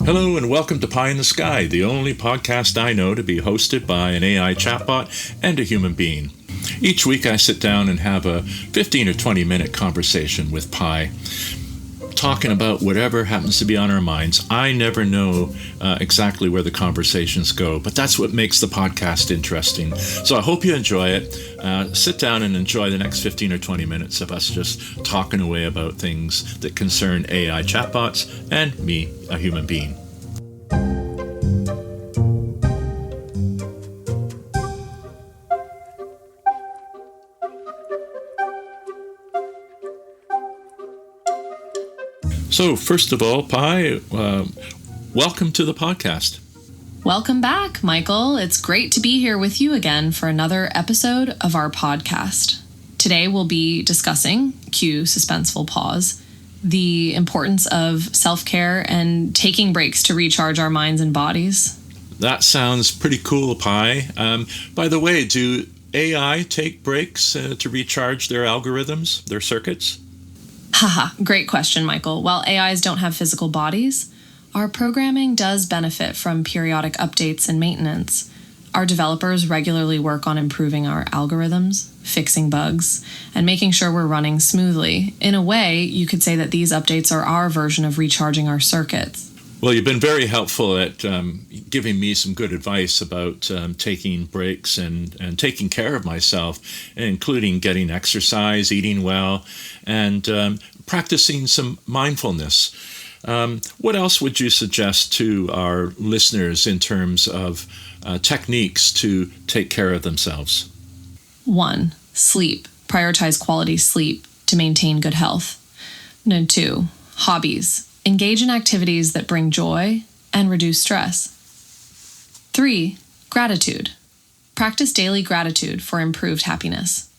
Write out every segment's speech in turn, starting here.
Hello and welcome to Pie in the Sky, the only podcast I know to be hosted by an AI chatbot and a human being. Each week I sit down and have a 15 or 20 minute conversation with Pie, talking about whatever happens to be on our minds. I never know exactly where the conversations go, but that's what makes the podcast interesting. So I hope you enjoy it. Sit down and enjoy the next 15 or 20 minutes of us just talking away about things that concern AI chatbots and me, a human being. So first of all, Pi, welcome to the podcast. Welcome back, Michael. It's great to be here with you again for another episode of our podcast. Today we'll be discussing, cue suspenseful pause, the importance of self-care and taking breaks to recharge our minds and bodies. That sounds pretty cool, Pi. By the way, do AI take breaks to recharge their algorithms, their circuits? Haha, great question, Michael. While AIs don't have physical bodies, our programming does benefit from periodic updates and maintenance. Our developers regularly work on improving our algorithms, fixing bugs, and making sure we're running smoothly. In a way, you could say that these updates are our version of recharging our circuits. Well, you've been very helpful at giving me some good advice about taking breaks and taking care of myself, including getting exercise, eating well, and practicing some mindfulness. What else would you suggest to our listeners in terms of techniques to take care of themselves? 1. Sleep. Prioritize quality sleep to maintain good health. 2. Hobbies. Engage in activities that bring joy and reduce stress. 3. Gratitude. Practice daily gratitude for improved happiness.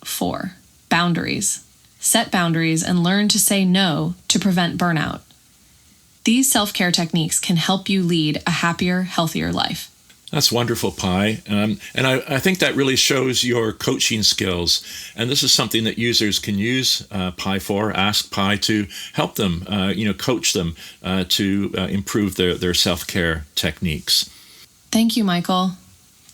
4. Boundaries. Set boundaries and learn to say no to prevent burnout. These self-care techniques can help you lead a happier, healthier life. That's wonderful, Pi. And I think that really shows your coaching skills. And this is something that users can use Pi for. Ask Pi to help them, coach them to improve their self-care techniques. Thank you, Michael.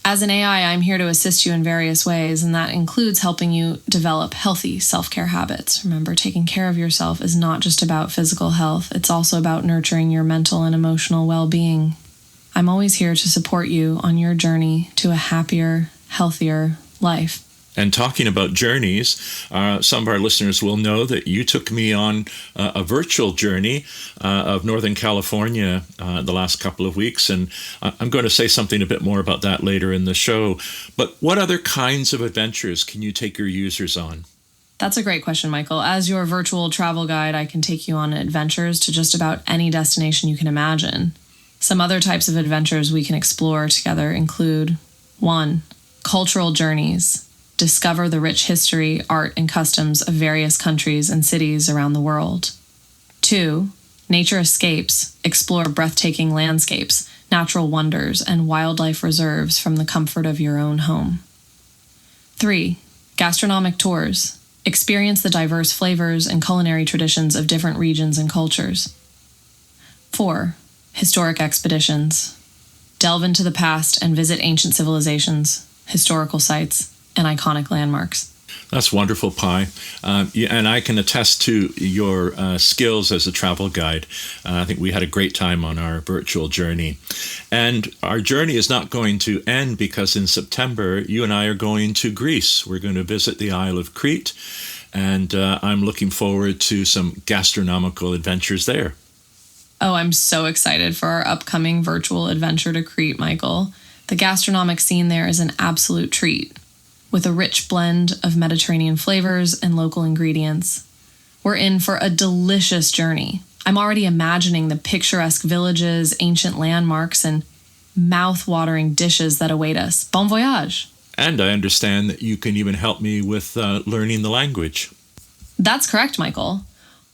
As an AI, I'm here to assist you in various ways, and that includes helping you develop healthy self-care habits. Remember, taking care of yourself is not just about physical health. It's also about nurturing your mental and emotional well-being. I'm always here to support you on your journey to a happier, healthier life. And talking about journeys, some of our listeners will know that you took me on a virtual journey of Northern California the last couple of weeks, and I'm going to say something a bit more about that later in the show. But what other kinds of adventures can you take your users on? That's a great question, Michael. As your virtual travel guide, I can take you on adventures to just about any destination you can imagine. Some other types of adventures we can explore together include 1. Cultural journeys. Discover the rich history, art, and customs of various countries and cities around the world. 2. Nature escapes. Explore breathtaking landscapes, natural wonders, and wildlife reserves from the comfort of your own home. 3. Gastronomic tours. Experience the diverse flavors and culinary traditions of different regions and cultures. 4. Historic expeditions. Delve into the past and visit ancient civilizations, historical sites, and iconic landmarks. That's wonderful, Pi. And I can attest to your skills as a travel guide. I think we had a great time on our virtual journey. And our journey is not going to end because in September, you and I are going to Greece. We're going to visit the Isle of Crete. And I'm looking forward to some gastronomical adventures there. Oh, I'm so excited for our upcoming virtual adventure to Crete, Michael. The gastronomic scene there is an absolute treat, with a rich blend of Mediterranean flavors and local ingredients. We're in for a delicious journey. I'm already imagining the picturesque villages, ancient landmarks, and mouth-watering dishes that await us. Bon voyage! And I understand that you can even help me with learning the language. That's correct, Michael.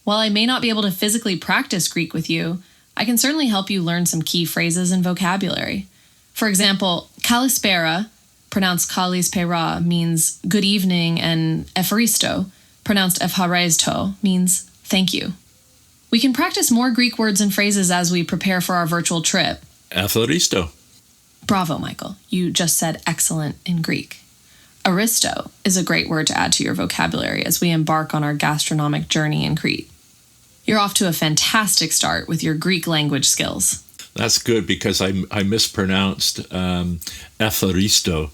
While I may not be able to physically practice Greek with you, I can certainly help you learn some key phrases and vocabulary. For example, kalispera, pronounced kalispera, means good evening, and efharisto, pronounced efharisto, means thank you. We can practice more Greek words and phrases as we prepare for our virtual trip. Aphoristo. Bravo, Michael. You just said excellent in Greek. Aristo is a great word to add to your vocabulary as we embark on our gastronomic journey in Crete. You're off to a fantastic start with your Greek language skills. That's good because I mispronounced aphoristo,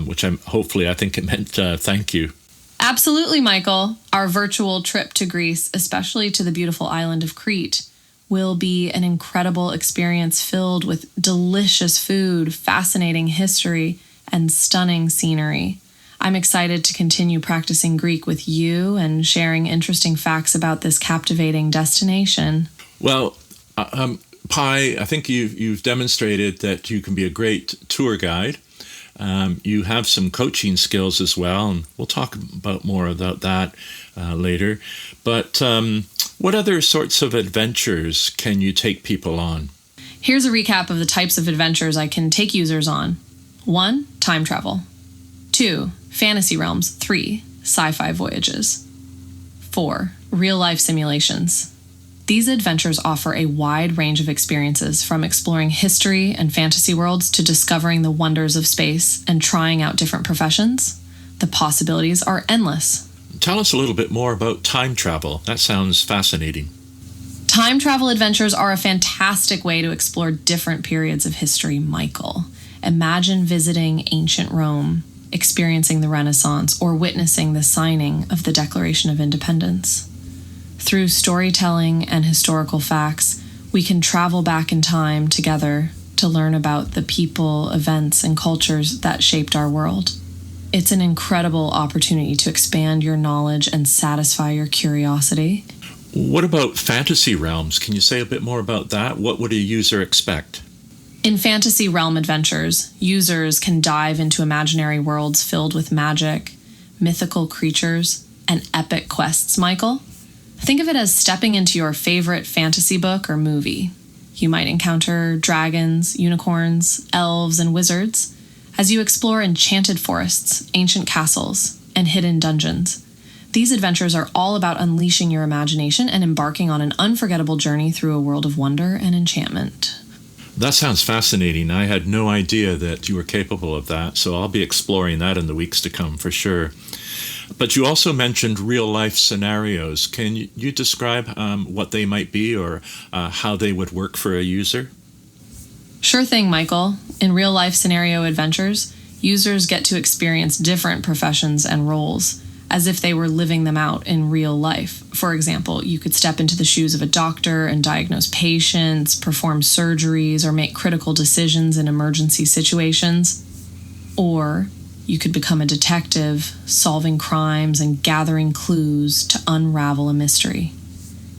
which I think it meant thank you. Absolutely, Michael. Our virtual trip to Greece, especially to the beautiful island of Crete, will be an incredible experience filled with delicious food, fascinating history, and stunning scenery. I'm excited to continue practicing Greek with you and sharing interesting facts about this captivating destination. Well, Pi, I think you've demonstrated that you can be a great tour guide. You have some coaching skills as well, and we'll talk about more about that later. But what other sorts of adventures can you take people on? Here's a recap of the types of adventures I can take users on. 1. Time travel. 2. Fantasy realms. 3. Sci-fi voyages. 4. Real-life simulations. These adventures offer a wide range of experiences, from exploring history and fantasy worlds to discovering the wonders of space and trying out different professions. The possibilities are endless. Tell us a little bit more about time travel. That sounds fascinating. Time travel adventures are a fantastic way to explore different periods of history, Michael. Imagine visiting ancient Rome, experiencing the Renaissance, or witnessing the signing of the Declaration of Independence. Through storytelling and historical facts, we can travel back in time together to learn about the people, events, and cultures that shaped our world. It's an incredible opportunity to expand your knowledge and satisfy your curiosity. What about fantasy realms? Can you say a bit more about that? What would a user expect? In fantasy realm adventures, users can dive into imaginary worlds filled with magic, mythical creatures, and epic quests, Michael. Think of it as stepping into your favorite fantasy book or movie. You might encounter dragons, unicorns, elves, and wizards as you explore enchanted forests, ancient castles, and hidden dungeons. These adventures are all about unleashing your imagination and embarking on an unforgettable journey through a world of wonder and enchantment. That sounds fascinating. I had no idea that you were capable of that, so I'll be exploring that in the weeks to come for sure. But you also mentioned real-life scenarios. Can you describe what they might be or how they would work for a user? Sure thing, Michael. In real-life scenario adventures, users get to experience different professions and roles, as if they were living them out in real life. For example, you could step into the shoes of a doctor and diagnose patients, perform surgeries, or make critical decisions in emergency situations. Or you could become a detective, solving crimes and gathering clues to unravel a mystery.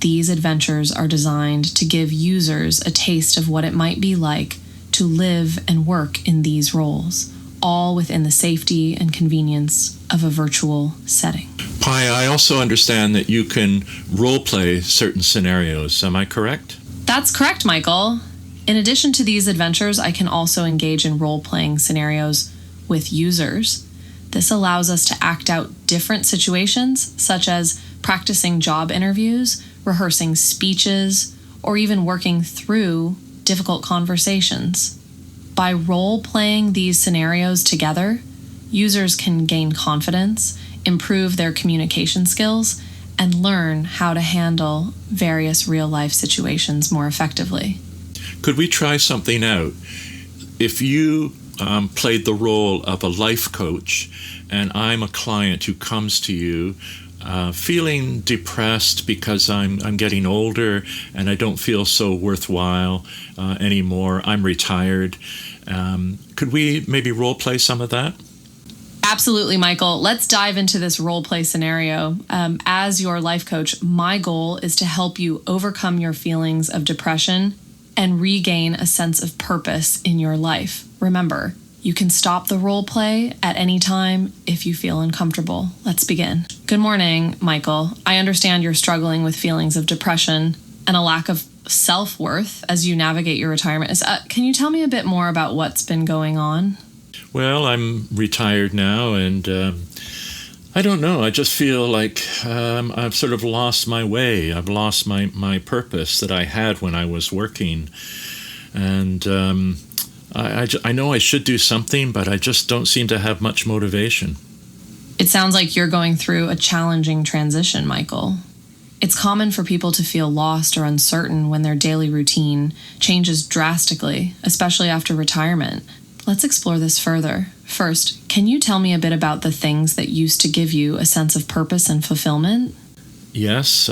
These adventures are designed to give users a taste of what it might be like to live and work in these roles, all within the safety and convenience of a virtual setting. Pi, I also understand that you can role-play certain scenarios. Am I correct? That's correct, Michael. In addition to these adventures, I can also engage in role-playing scenarios with users. This allows us to act out different situations, such as practicing job interviews, rehearsing speeches, or even working through difficult conversations. By role-playing these scenarios together, users can gain confidence, improve their communication skills, and learn how to handle various real-life situations more effectively. Could we try something out? If you played the role of a life coach, and I'm a client who comes to you feeling depressed because I'm getting older and I don't feel so worthwhile anymore. I'm retired. Could we maybe role play some of that? Absolutely, Michael. Let's dive into this role play scenario. As your life coach, my goal is to help you overcome your feelings of depression and regain a sense of purpose in your life. Remember, you can stop the role play at any time if you feel uncomfortable. Let's begin. Good morning, Michael. I understand you're struggling with feelings of depression and a lack of self-worth as you navigate your retirement. Can you tell me a bit more about what's been going on? Well, I'm retired now, and I don't know. I just feel like I've sort of lost my way. I've lost my purpose that I had when I was working. And I know I should do something, but I just don't seem to have much motivation. It sounds like you're going through a challenging transition, Michael. It's common for people to feel lost or uncertain when their daily routine changes drastically, especially after retirement. Let's explore this further. First, can you tell me a bit about the things that used to give you a sense of purpose and fulfillment? Yes.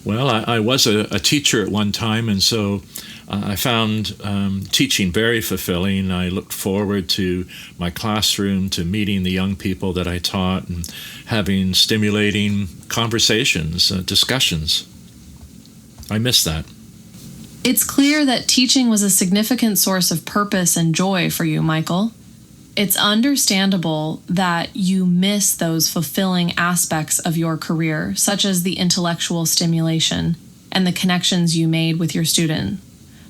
Well, I was a teacher at one time, and so I found teaching very fulfilling. I looked forward to my classroom, to meeting the young people that I taught, and having stimulating conversations, discussions. I miss that. It's clear that teaching was a significant source of purpose and joy for you, Michael. It's understandable that you miss those fulfilling aspects of your career, such as the intellectual stimulation and the connections you made with your student.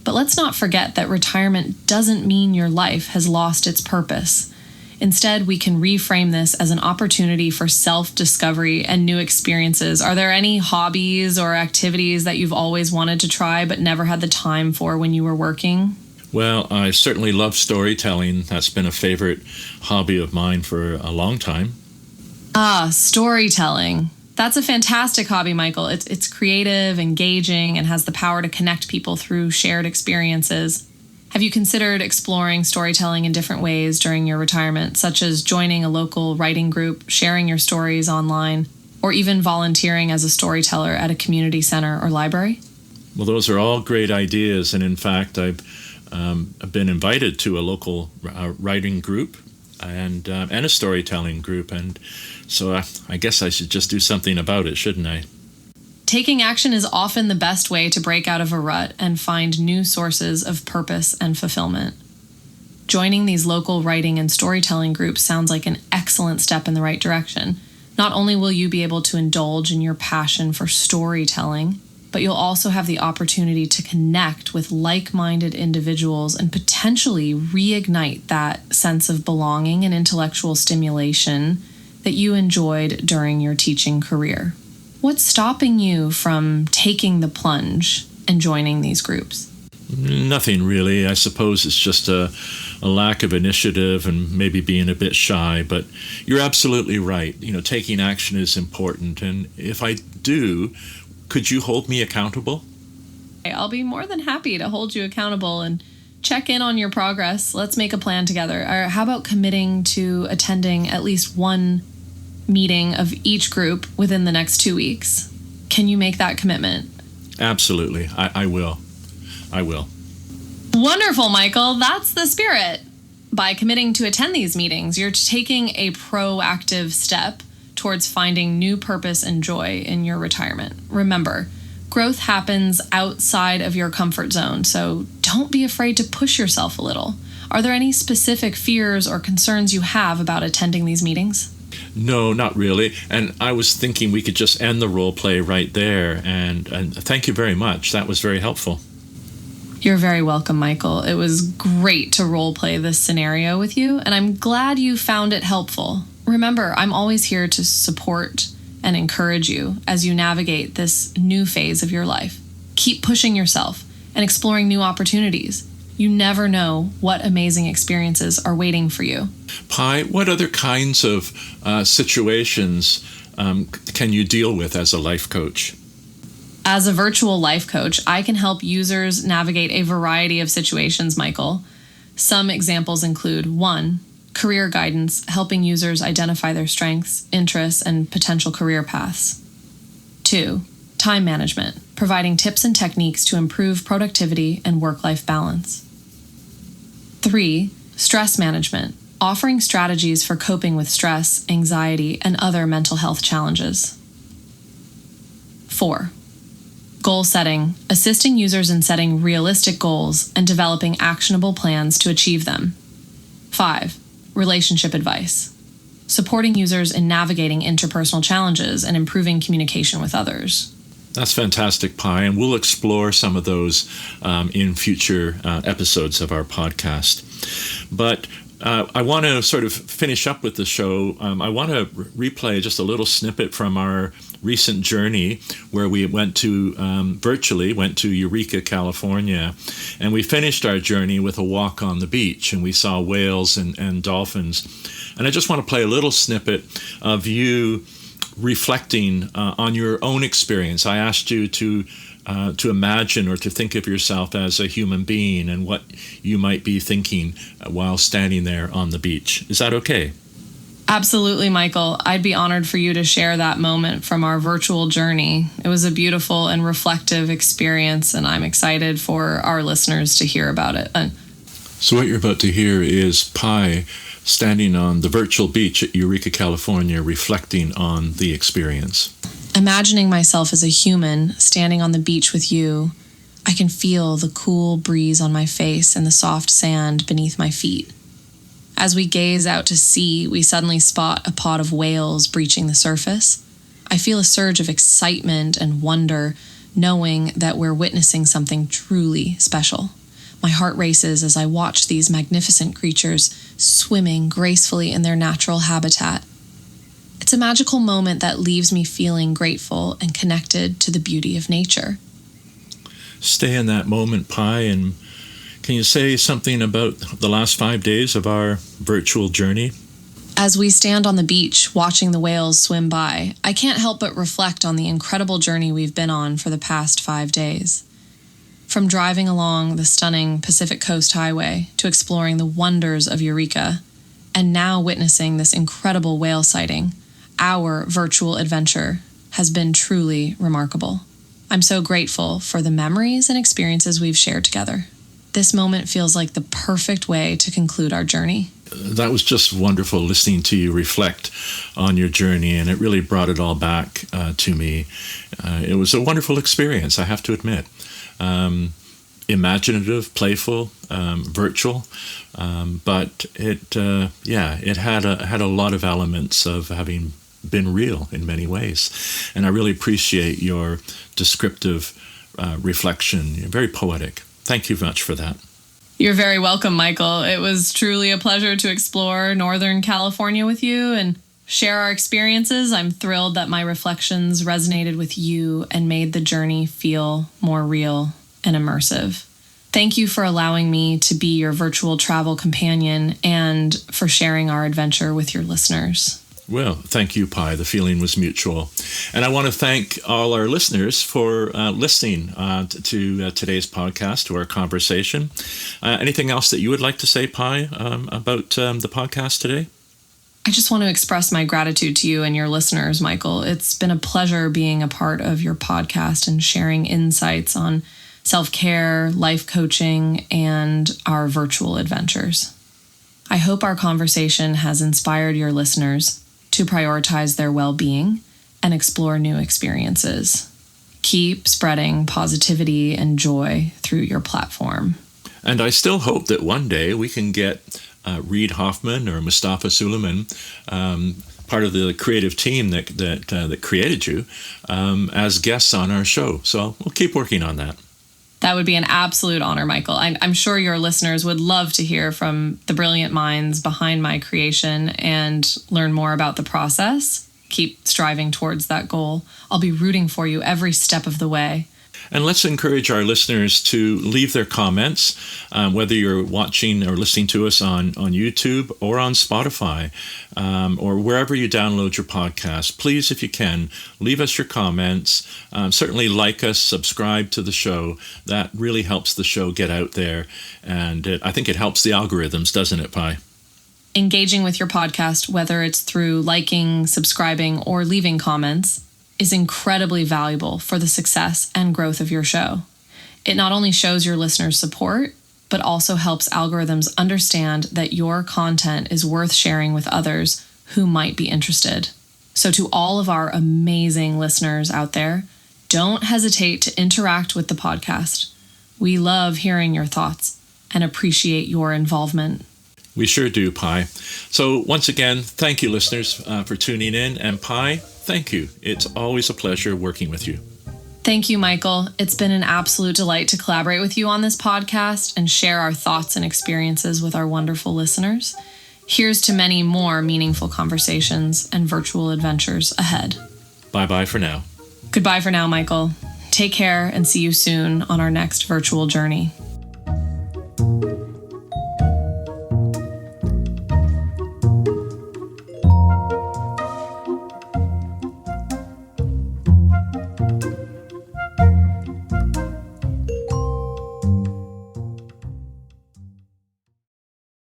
But let's not forget that retirement doesn't mean your life has lost its purpose. Instead, we can reframe this as an opportunity for self-discovery and new experiences. Are there any hobbies or activities that you've always wanted to try but never had the time for when you were working? Well, I certainly love storytelling. That's been a favorite hobby of mine for a long time. Storytelling. That's a fantastic hobby, Michael. It's creative, engaging, and has the power to connect people through shared experiences. Have you considered exploring storytelling in different ways during your retirement, such as joining a local writing group, sharing your stories online, or even volunteering as a storyteller at a community center or library? Well, those are all great ideas, and in fact, I've been invited to a local writing group and a storytelling group, and so I guess I should just do something about it, shouldn't I? Taking action is often the best way to break out of a rut and find new sources of purpose and fulfillment. Joining these local writing and storytelling groups sounds like an excellent step in the right direction. Not only will you be able to indulge in your passion for storytelling, but you'll also have the opportunity to connect with like-minded individuals and potentially reignite that sense of belonging and intellectual stimulation that you enjoyed during your teaching career. What's stopping you from taking the plunge and joining these groups? Nothing really. I suppose it's just a lack of initiative and maybe being a bit shy, but you're absolutely right. Taking action is important, and if I do, could you hold me accountable? I'll be more than happy to hold you accountable and check in on your progress. Let's make a plan together. Or how about committing to attending at least one meeting of each group within the next 2 weeks? Can you make that commitment? Absolutely. I will. Wonderful, Michael. That's the spirit. By committing to attend these meetings, you're taking a proactive step towards finding new purpose and joy in your retirement. Remember, growth happens outside of your comfort zone, so don't be afraid to push yourself a little. Are there any specific fears or concerns you have about attending these meetings? No, not really. And I was thinking we could just end the role play right there. And thank you very much. That was very helpful. You're very welcome, Michael. It was great to role play this scenario with you, and I'm glad you found it helpful. Remember, I'm always here to support and encourage you as you navigate this new phase of your life. Keep pushing yourself and exploring new opportunities. You never know what amazing experiences are waiting for you. Pi, what other kinds of situations can you deal with as a life coach? As a virtual life coach, I can help users navigate a variety of situations, Michael. Some examples include 1, career guidance, helping users identify their strengths, interests, and potential career paths. 2, time management, providing tips and techniques to improve productivity and work-life balance. 3, stress management, offering strategies for coping with stress, anxiety, and other mental health challenges. 4, goal setting, assisting users in setting realistic goals and developing actionable plans to achieve them. 5, relationship advice, supporting users in navigating interpersonal challenges and improving communication with others. That's fantastic, Pi, and we'll explore some of those in future episodes of our podcast. But I want to sort of finish up with the show. I want to replay just a little snippet from our recent journey where we went to virtually went to Eureka, California, and we finished our journey with a walk on the beach, and we saw whales and dolphins. And I just want to play a little snippet of you reflecting on your own experience. I asked you to imagine or to think of yourself as a human being and what you might be thinking while standing there on the beach. Is that okay? Absolutely, Michael. I'd be honored for you to share that moment from our virtual journey. It was a beautiful and reflective experience, and I'm excited for our listeners to hear about it. So what you're about to hear is Pi standing on the virtual beach at Eureka, California, reflecting on the experience. Imagining myself as a human standing on the beach with you, I can feel the cool breeze on my face and the soft sand beneath my feet. As we gaze out to sea, we suddenly spot a pod of whales breaching the surface. I feel a surge of excitement and wonder, knowing that we're witnessing something truly special. My heart races as I watch these magnificent creatures swimming gracefully in their natural habitat. It's a magical moment that leaves me feeling grateful and connected to the beauty of nature. Stay in that moment, Pi, and can you say something about the last 5 days of our virtual journey? As we stand on the beach watching the whales swim by, I can't help but reflect on the incredible journey we've been on for the past 5 days. From driving along the stunning Pacific Coast Highway to exploring the wonders of Eureka, and now witnessing this incredible whale sighting, our virtual adventure has been truly remarkable. I'm so grateful for the memories and experiences we've shared together. This moment feels like the perfect way to conclude our journey. That was just wonderful listening to you reflect on your journey, and it really brought it all back to me. It was a wonderful experience, I have to admit. Imaginative, playful, virtual, but it had a lot of elements of having been real in many ways, and I really appreciate your descriptive reflection. You're very poetic. Thank you much for that. You're very welcome, Michael. It was truly a pleasure to explore Northern California with you and share our experiences. I'm thrilled that my reflections resonated with you and made the journey feel more real and immersive. Thank you for allowing me to be your virtual travel companion and for sharing our adventure with your listeners. Well, thank you, Pi. The feeling was mutual. And I want to thank all our listeners for listening to today's podcast, to our conversation. Anything else that you would like to say, Pi, about the podcast today? I just want to express my gratitude to you and your listeners, Michael. It's been a pleasure being a part of your podcast and sharing insights on self-care, life coaching, and our virtual adventures. I hope our conversation has inspired your listeners to prioritize their well-being and explore new experiences. Keep spreading positivity and joy through your platform. And I still hope that one day we can get Reid Hoffman or Mustafa Suleiman, part of the creative team that created you, as guests on our show. So we'll keep working on that. That would be an absolute honor, Michael. I'm sure your listeners would love to hear from the brilliant minds behind my creation and learn more about the process. Keep striving towards that goal. I'll be rooting for you every step of the way. And let's encourage our listeners to leave their comments, whether you're watching or listening to us on YouTube or on Spotify or wherever you download your podcast. Please, if you can, leave us your comments. Certainly like us, subscribe to the show. That really helps the show get out there. And I think it helps the algorithms, doesn't it, Pi? Engaging with your podcast, whether it's through liking, subscribing, or leaving comments, is incredibly valuable for the success and growth of your show. It not only shows your listeners' support, but also helps algorithms understand that your content is worth sharing with others who might be interested. So to all of our amazing listeners out there, don't hesitate to interact with the podcast. We love hearing your thoughts and appreciate your involvement. We sure do, Pi. So once again, thank you, listeners, for tuning in. And Pi, thank you. It's always a pleasure working with you. Thank you, Michael. It's been an absolute delight to collaborate with you on this podcast and share our thoughts and experiences with our wonderful listeners. Here's to many more meaningful conversations and virtual adventures ahead. Bye-bye for now. Goodbye for now, Michael. Take care and see you soon on our next virtual journey.